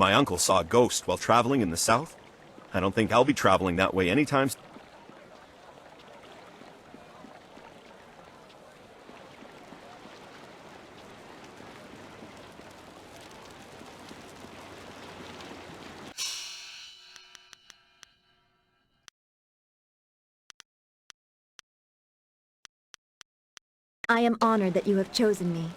My uncle saw a ghost while traveling in the south. I don't think I'll be traveling that way anytime soon. I am honored that you have chosen me.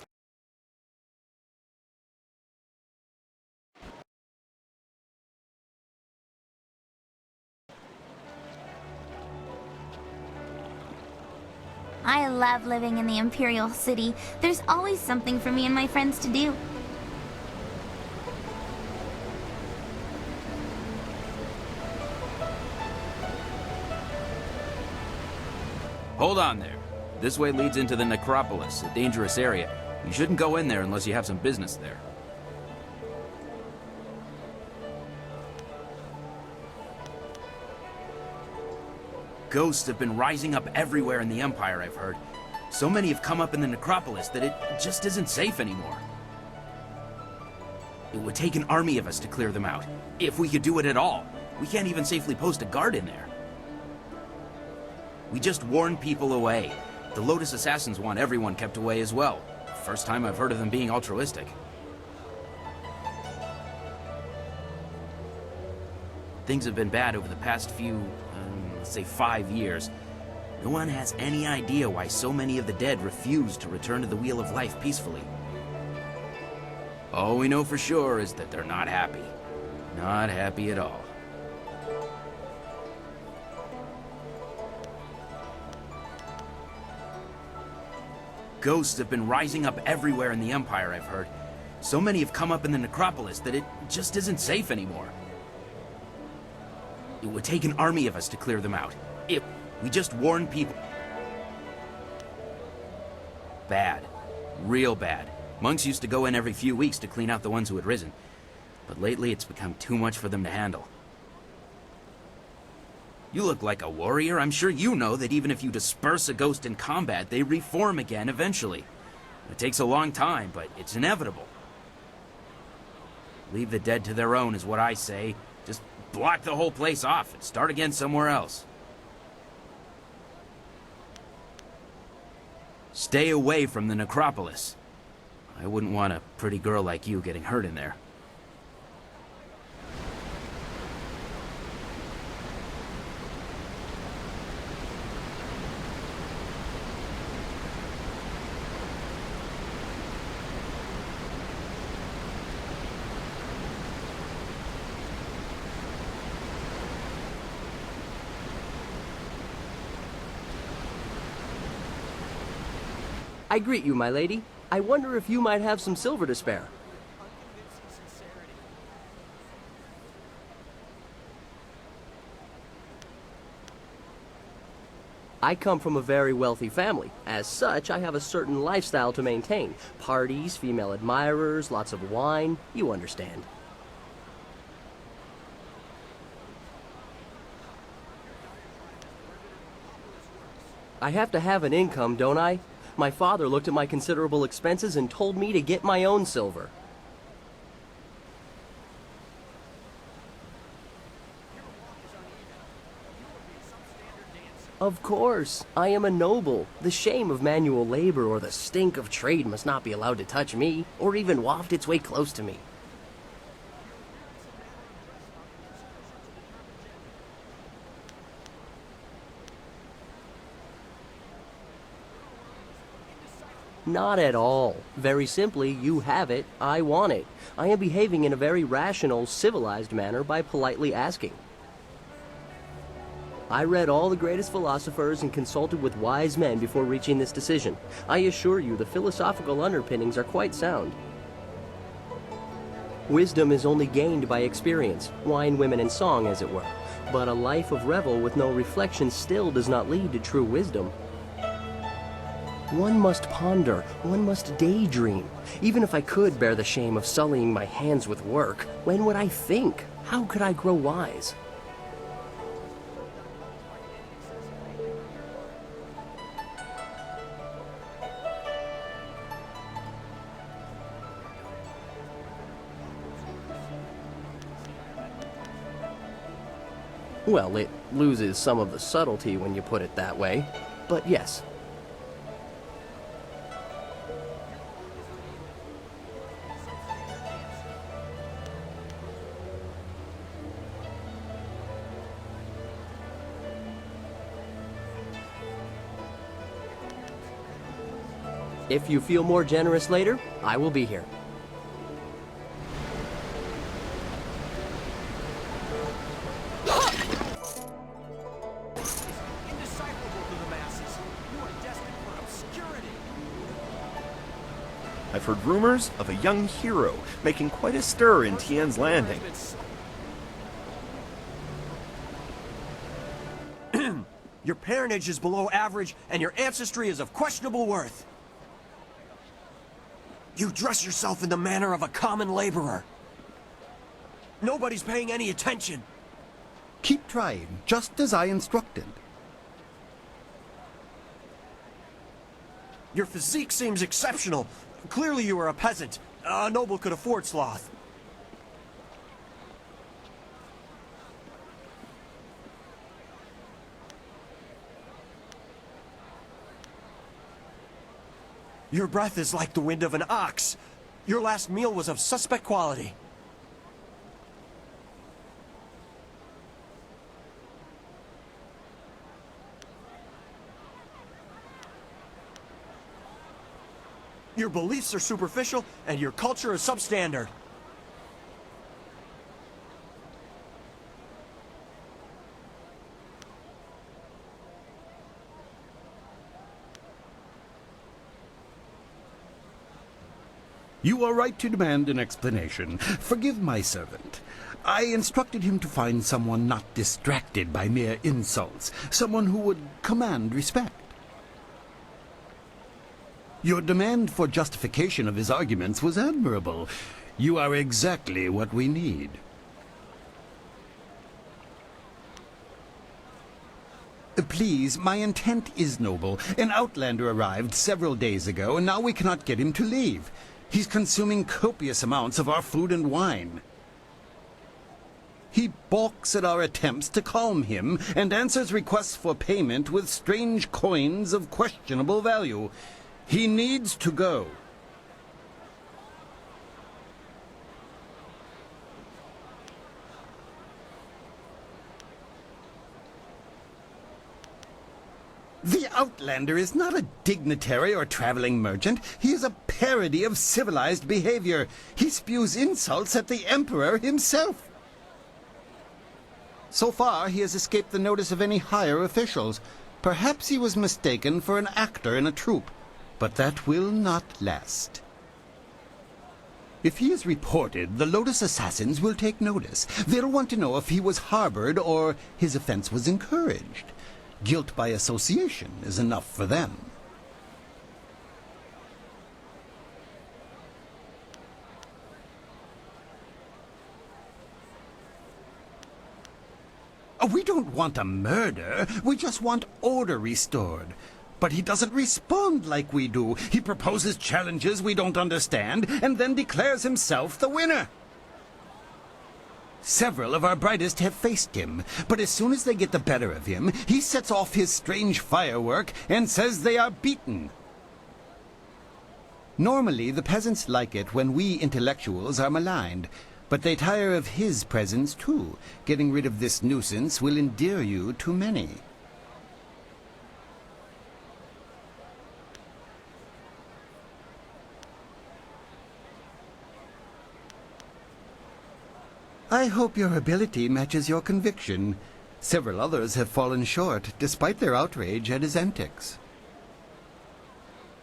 I love living in the Imperial City. There's always something for me and my friends to do. Hold on there. This way leads into the Necropolis, a dangerous area. You shouldn't go in there unless you have some business there. Ghosts have been rising up everywhere in the Empire, I've heard. So many have come up in the Necropolis that it just isn't safe anymore. It would take an army of us to clear them out, if we could do it at all. We can't even safely post a guard in there. We just warn people away. The Lotus Assassins want everyone kept away as well. First time I've heard of them being altruistic. Things have been bad over the past few, let's say 5 years. No one has any idea why so many of the dead refuse to return to the Wheel of Life peacefully. All we know for sure is that they're not happy. Not happy at all. Ghosts have been rising up everywhere in the Empire, I've heard. So many have come up in the Necropolis that it just isn't safe anymore. It would take an army of us to clear them out. If we just warn people. Bad. Real bad. Monks used to go in every few weeks to clean out the ones who had risen. But lately it's become too much for them to handle. You look like a warrior. I'm sure you know that even if you disperse a ghost in combat, they reform again eventually. It takes a long time, but it's inevitable. Leave the dead to their own is what I say. Just block the whole place off and start again somewhere else. Stay away from the Necropolis. I wouldn't want a pretty girl like you getting hurt in there. I greet you, my lady. I wonder if you might have some silver to spare. I come from a very wealthy family. As such, I have a certain lifestyle to maintain. Parties, female admirers, lots of wine. You understand. I have to have an income, don't I? My father looked at my considerable expenses and told me to get my own silver. Of course, I am a noble. The shame of manual labor or the stink of trade must not be allowed to touch me, or even waft its way close to me. Not at all. Very simply, you have it, I want it. I am behaving in a very rational, civilized manner by politely asking. I read all the greatest philosophers and consulted with wise men before reaching this decision. I assure you the philosophical underpinnings are quite sound. Wisdom is only gained by experience, wine, women, and song, as it were. But a life of revel with no reflection still does not lead to true wisdom. One must ponder, one must daydream. Even if I could bear the shame of sullying my hands with work, when would I think? How could I grow wise? Well, it loses some of the subtlety when you put it that way, but yes. If you feel more generous later, I will be here. I've heard rumors of a young hero making quite a stir in Tian's Landing. Your parentage is below average, and your ancestry is of questionable worth. You dress yourself in the manner of a common laborer. Nobody's paying any attention. Keep trying, just as I instructed. Your physique seems exceptional. Clearly you are a peasant. A noble could afford sloth. Your breath is like the wind of an ox. Your last meal was of suspect quality. Your beliefs are superficial, and your culture is substandard. You are right to demand an explanation. Forgive my servant. I instructed him to find someone not distracted by mere insults, someone who would command respect. Your demand for justification of his arguments was admirable. You are exactly what we need. Please, my intent is noble. An outlander arrived several days ago, and now we cannot get him to leave. He's consuming copious amounts of our food and wine. He balks at our attempts to calm him and answers requests for payment with strange coins of questionable value. He needs to go. The Outlander is not a dignitary or traveling merchant. He is a parody of civilized behavior. He spews insults at the Emperor himself. So far, he has escaped the notice of any higher officials. Perhaps he was mistaken for an actor in a troupe, but that will not last. If he is reported, the Lotus Assassins will take notice. They'll want to know if he was harbored or his offense was encouraged. Guilt by association is enough for them. We don't want a murder. We just want order restored. But he doesn't respond like we do. He proposes challenges we don't understand and then declares himself the winner. Several of our brightest have faced him, but as soon as they get the better of him, he sets off his strange firework and says they are beaten. Normally, the peasants like it when we intellectuals are maligned, but they tire of his presence too. Getting rid of this nuisance will endear you to many. I hope your ability matches your conviction. Several others have fallen short, despite their outrage at his antics.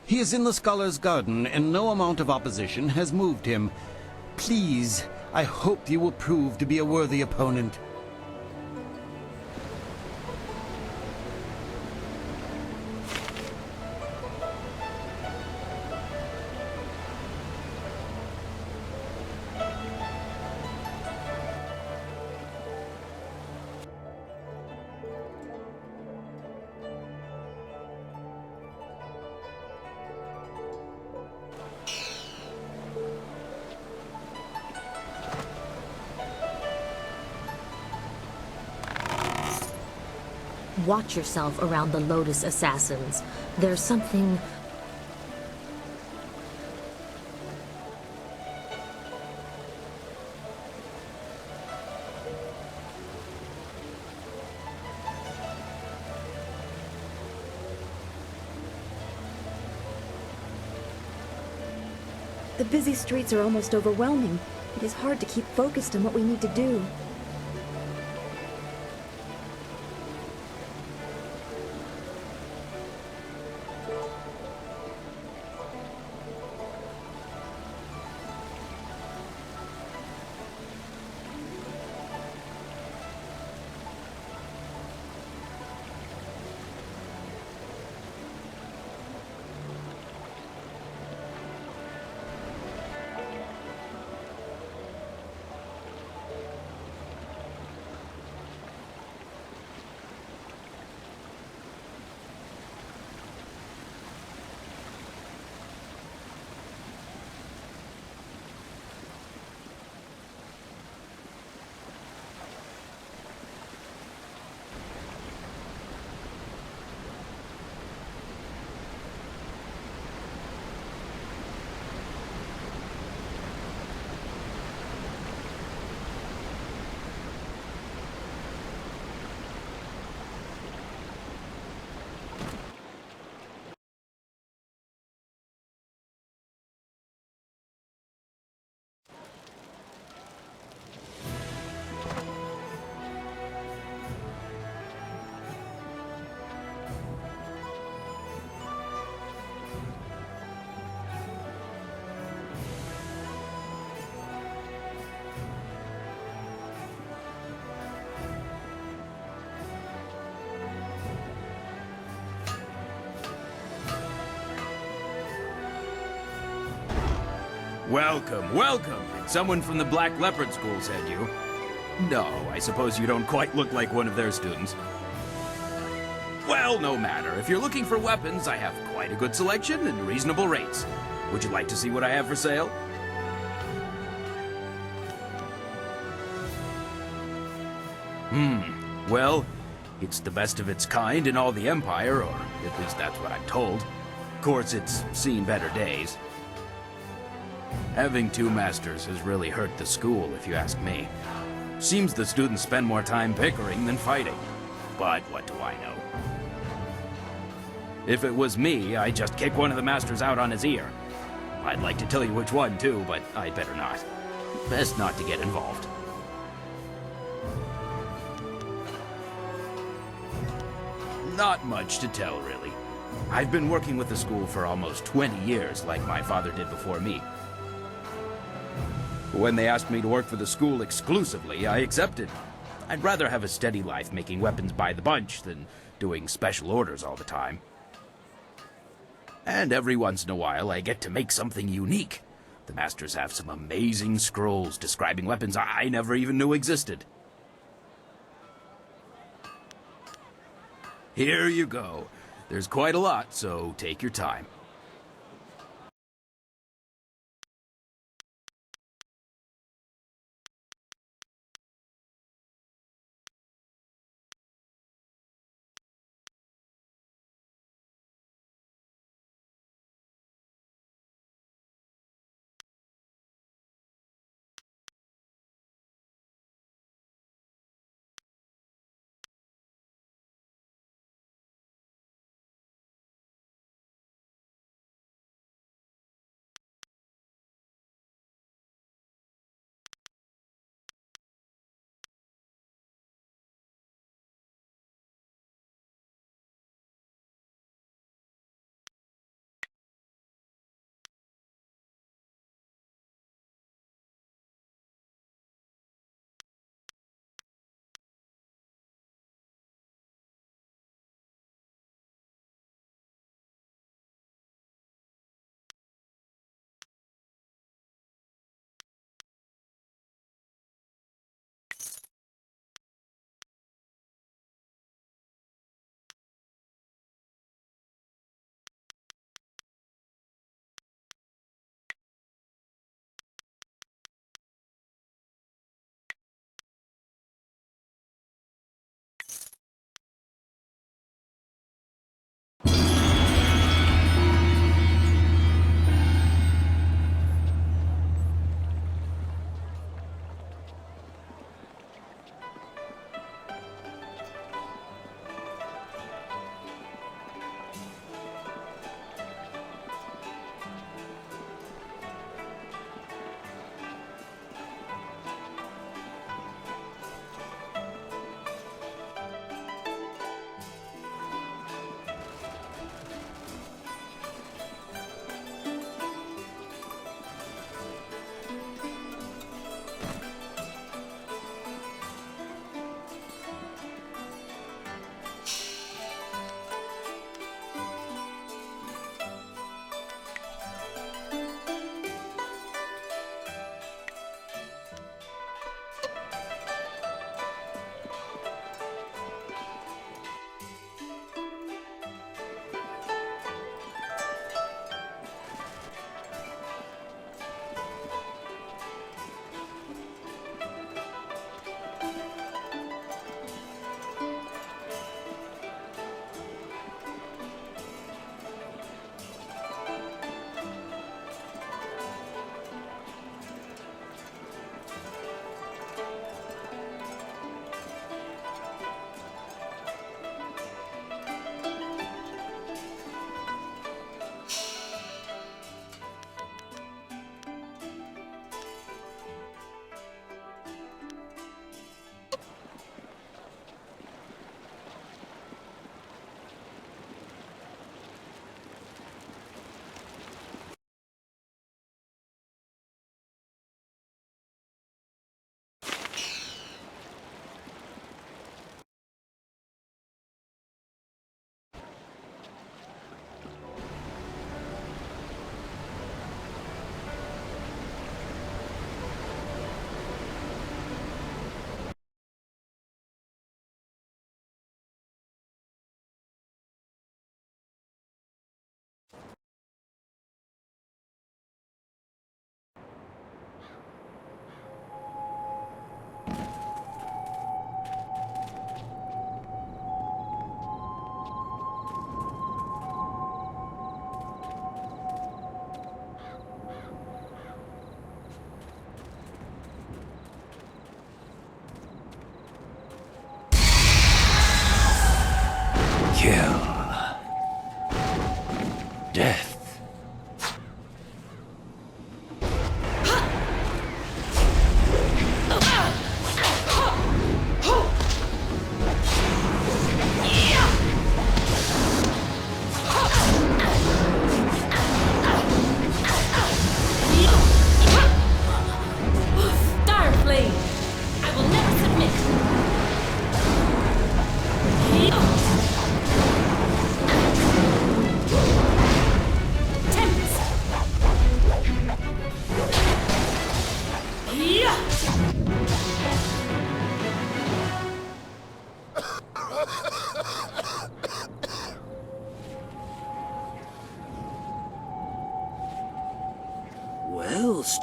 He is in the Scholar's Garden, and no amount of opposition has moved him. Please, I hope you will prove to be a worthy opponent. Watch yourself around the Lotus assassins. There's something... The busy streets are almost overwhelming. It is hard to keep focused on what we need to do. Welcome, welcome. Someone from the Black Leopard School sent you. No, I suppose you don't quite look like one of their students. Well, no matter. If you're looking for weapons, I have quite a good selection and reasonable rates. Would you like to see what I have for sale? Well, it's the best of its kind in all the Empire, or at least that's what I'm told. Of course, it's seen better days. Having two masters has really hurt the school, if you ask me. Seems the students spend more time bickering than fighting. But what do I know? If it was me, I'd just kick one of the masters out on his ear. I'd like to tell you which one, too, but I'd better not. Best not to get involved. Not much to tell, really. I've been working with the school for almost 20 years, like my father did before me. When they asked me to work for the school exclusively, I accepted. I'd rather have a steady life making weapons by the bunch than doing special orders all the time. And every once in a while, I get to make something unique. The masters have some amazing scrolls describing weapons I never even knew existed. Here you go. There's quite a lot, so take your time.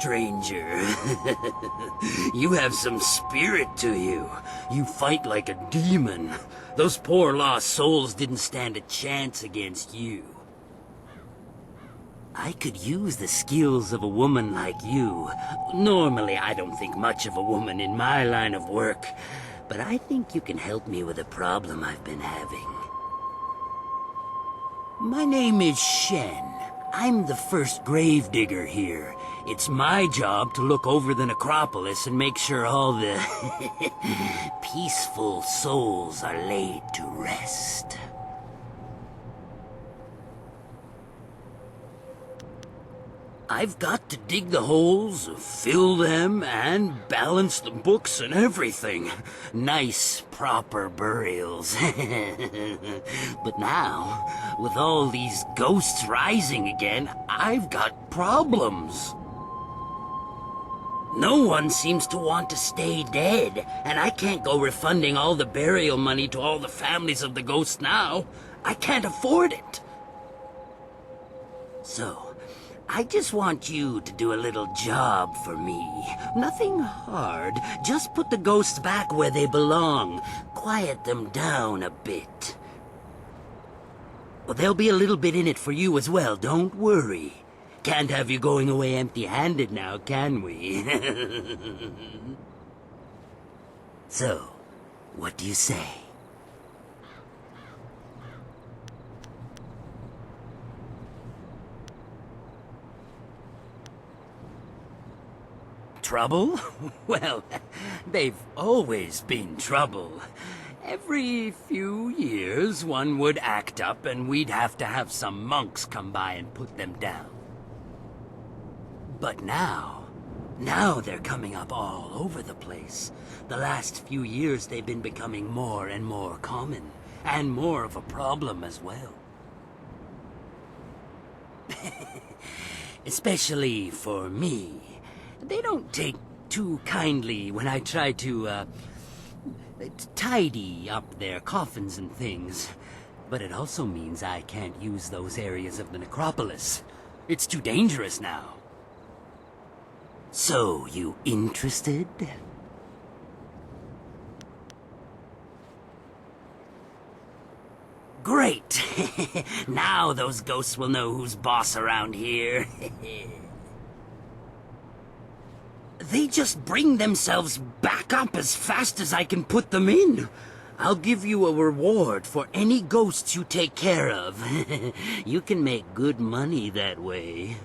stranger. You have some spirit to you. You fight like a demon. Those poor lost souls didn't stand a chance against you. I could use the skills of a woman like you. Normally, I don't think much of a woman in my line of work, but I think you can help me with a problem I've been having. My name is Shen. I'm the first gravedigger here. It's my job to look over the necropolis and make sure all the peaceful souls are laid to rest. I've got to dig the holes, fill them, and balance the books and everything. Nice, proper burials. But now, with all these ghosts rising again, I've got problems. No one seems to want to stay dead, and I can't go refunding all the burial money to all the families of the ghosts now. I can't afford it. So, I just want you to do a little job for me. Nothing hard. Just put the ghosts back where they belong. Quiet them down a bit. Well, there'll be a little bit in it for you as well, don't worry. Can't have you going away empty-handed now, can we? So, what do you say? Trouble? Well, they've always been trouble. Every few years, one would act up and we'd have to have some monks come by and put them down. But now they're coming up all over the place. The last few years, they've been becoming more and more common, and more of a problem as well. Especially for me. They don't take too kindly when I try to, tidy up their coffins and things. But it also means I can't use those areas of the necropolis. It's too dangerous now. So, you interested? Great! Now those ghosts will know who's boss around here. They just bring themselves back up as fast as I can put them in. I'll give you a reward for any ghosts you take care of. You can make good money that way.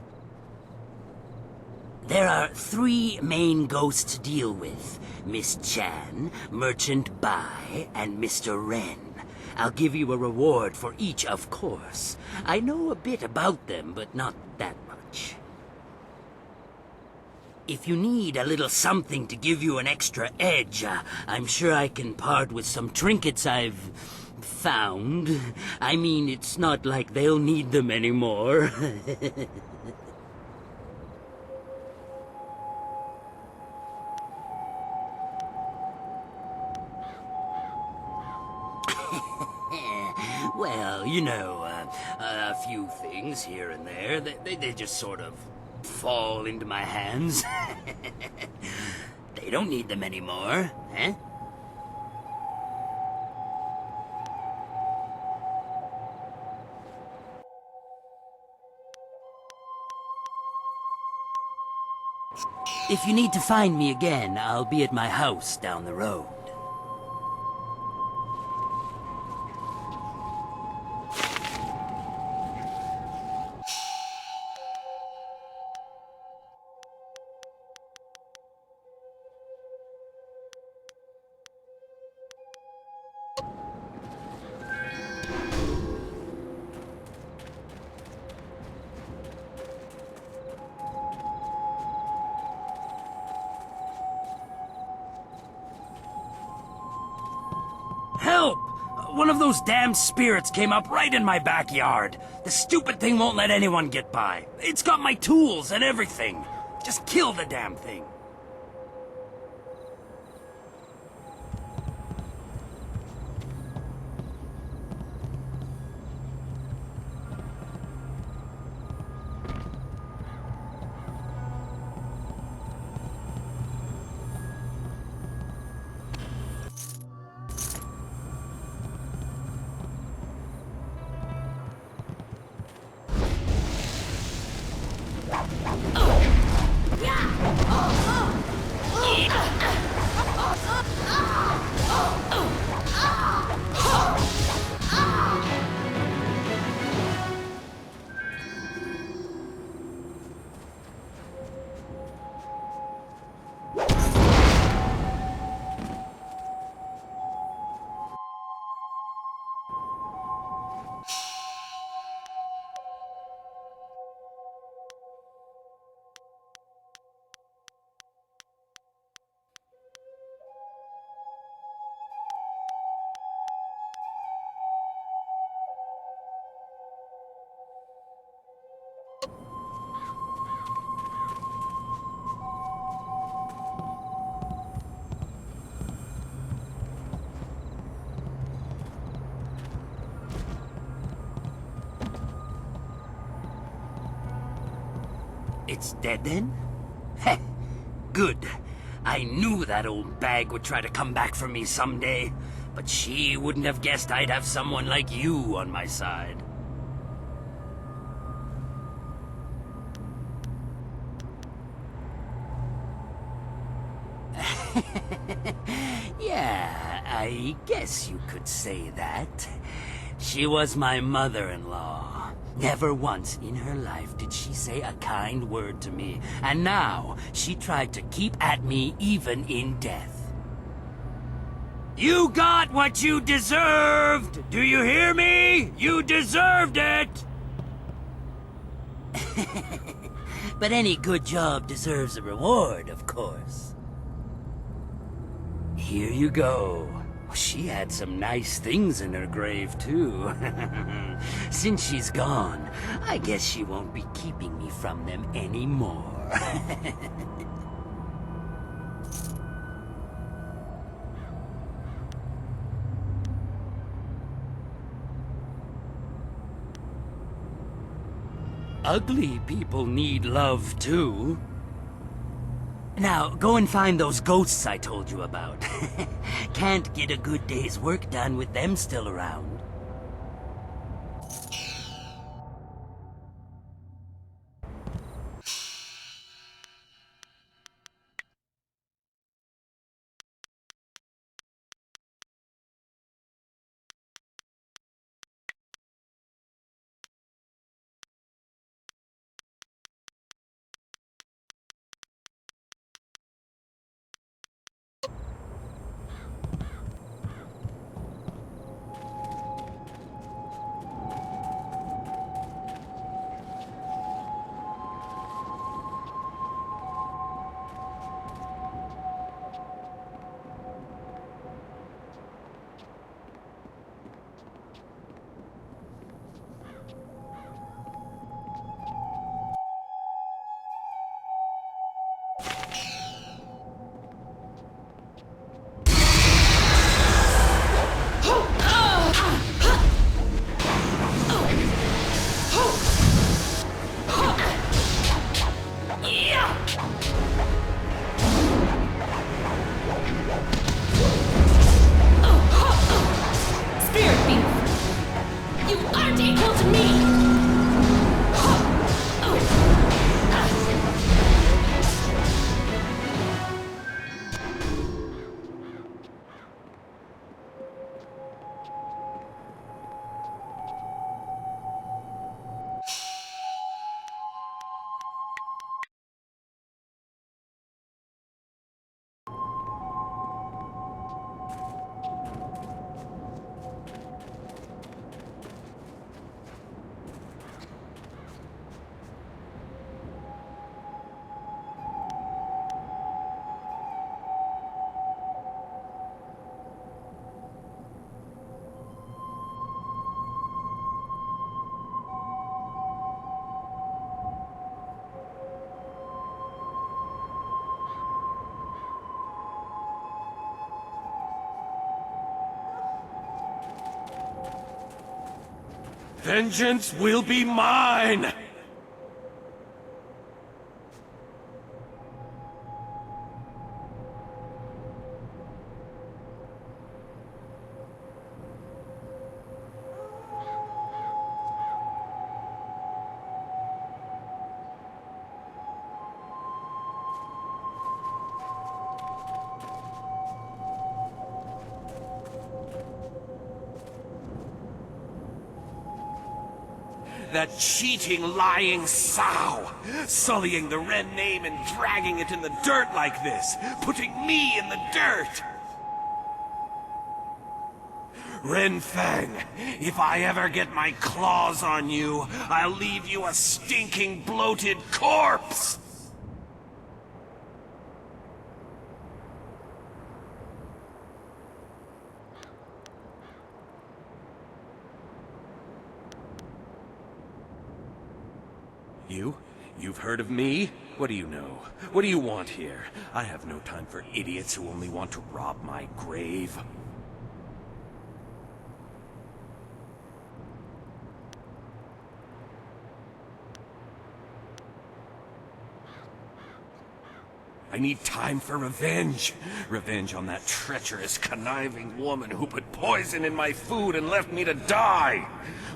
There are 3 main ghosts to deal with. Miss Chan, Merchant Bai, and Mr. Ren. I'll give you a reward for each, of course. I know a bit about them, but not that much. If you need a little something to give you an extra edge, I'm sure I can part with some trinkets I've found. I mean, it's not like they'll need them anymore. Well, you know, a few things here and there, they just sort of fall into my hands. They don't need them anymore, eh? If you need to find me again, I'll be at my house down the road. Help! One of those damn spirits came up right in my backyard. The stupid thing won't let anyone get by. It's got my tools and everything. Just kill the damn thing. It's dead then? Heh, good. I knew that old bag would try to come back for me someday, but she wouldn't have guessed I'd have someone like you on my side. Yeah, I guess you could say that. She was my mother-in-law. Never once in her life did she say a kind word to me, and now she tried to keep at me even in death. You got what you deserved! Do you hear me? You deserved it! But any good job deserves a reward, of course. Here you go. She had some nice things in her grave, too. Since she's gone, I guess she won't be keeping me from them anymore. Ugly people need love, too. Now, go and find those ghosts I told you about. Can't get a good day's work done with them still around. Vengeance will be mine! That cheating, lying sow! Sullying the Ren name and dragging it in the dirt like this! Putting me in the dirt! Ren Fang, if I ever get my claws on you, I'll leave you a stinking, bloated corpse! You've heard of me? What do you know? What do you want here? I have no time for idiots who only want to rob my grave. I need time for revenge. Revenge on that treacherous, conniving woman who put poison in my food and left me to die.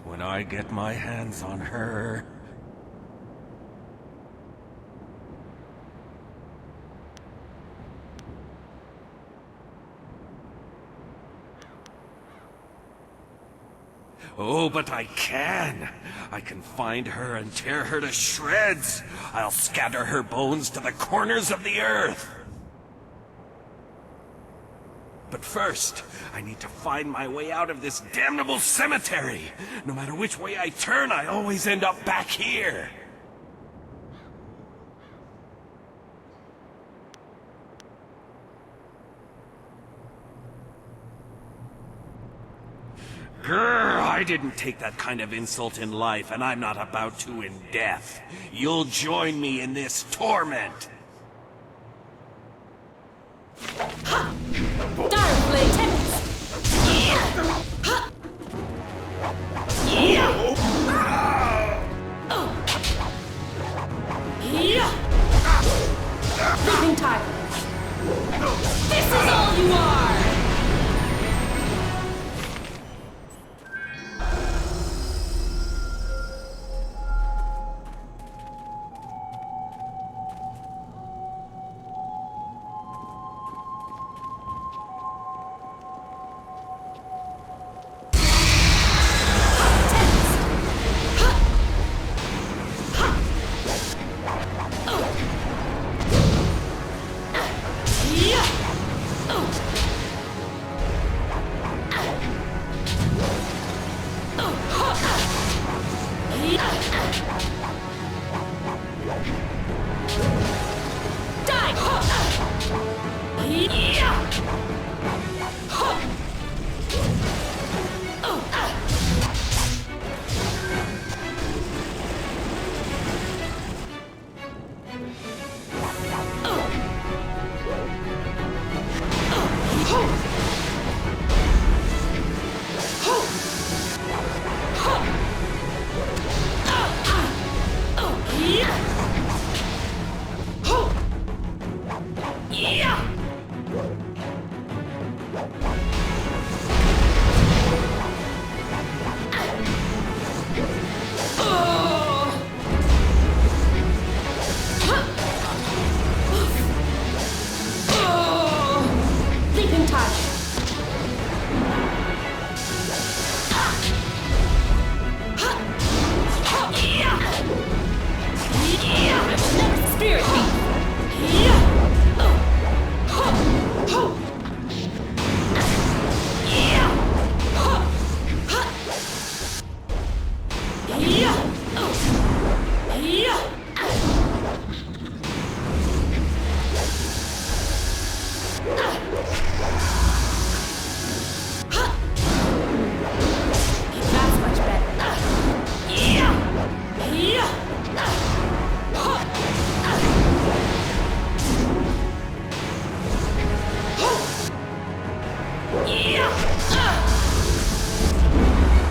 When I get my hands on her... Oh, but I can. I can find her and tear her to shreds. I'll scatter her bones to the corners of the earth. But first, I need to find my way out of this damnable cemetery. No matter which way I turn, I always end up back here. Grr, I didn't take that kind of insult in life, and I'm not about to in death. You'll join me in this torment. Direflay tennis! Leaping tiger! This is all you are!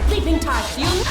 Leaping tide shield!